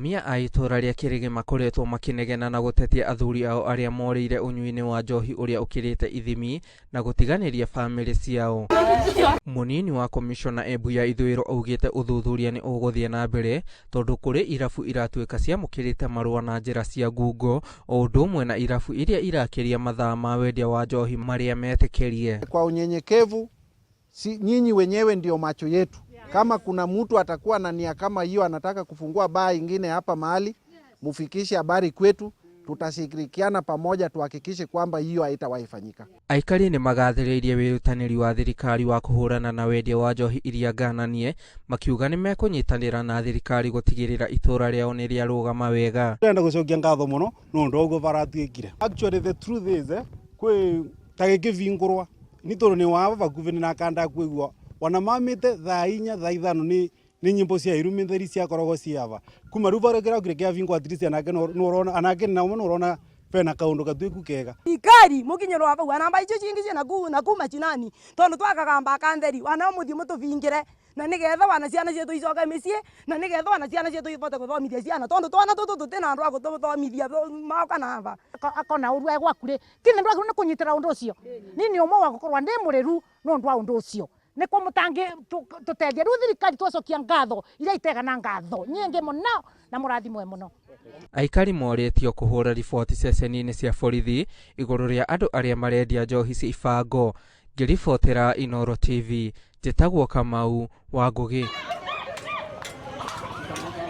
Atumia a ituura ria Kirigi makoretwo makinegena na gutetia athuri ao aria morire unyui-ini wa njohi uria ukirite ithimi na gutiganiria family ciao. Munini wa komicona Embu ya ituura augite uthuthuria ni uguthie na mbere tondu kuri irabu iratuika ciamukirite marua na njira cia ngungo o undu umwe na irabu iria irakiria mathaa ma wendia wa njohi maria metikirie. Kwa unyenyekevu, nyinyi wenyewe ndio macho yetu. Kama kuna mtu atakuwa na nia kama hiyo anataka kufungua baa ingine hapa mahali, mufikishe habari kwetu, tutashirikiana pamoja tuhakikishe kwamba hiyo haitawaifanyika. Aikari ni magathĩrĩirie wĩrutanĩri wa thirikari wa kuhurana na wendia wa njohi iria ngananie, makiuga ni mekunyitanĩra na thirikari gutigirira ituura riao ni riarugama wega. Ndenda gucokia ngatho muno no ndogo baratuikire. Actually the truth is kwe tagikivingurwa ni toro ni waba bakuvene na kanda kwigwa wana mamite thaa 4 thaa 5 ni nyimbo cia irumitheri cia korogo ciava kuma rubarekera kire kia vingo atrisi anake no urona anake na no urona pena kaundu katwiku kega Aikari mukinyero aba wana mba icio cingi cina na kuma cinani tondu twakagamba kantheri wana muthie mutuvingire na nigetha wana ciana cietu icoka micii na nigetha wana ciana cietu ibote guthomithia ciana tondu twana tutu tutina andu aguthomithia mauka nava akona urua gwakure kine ndwa ni kunyitira undu ucio nini umwe wa gukorwa ndi muriru no ndwa undu ucio niko mutangi tutethia ru thirikari twacokia ngatho ira itega na ngatho nyingi muno na murathimwe muno. Aikari moretio kuhura riboti ceceni-ini cia borithi iguru ria andu aria marendia njohi cia ibango. Ngiribotera Inooro TV, njitagwo Kamau wa Ngugi.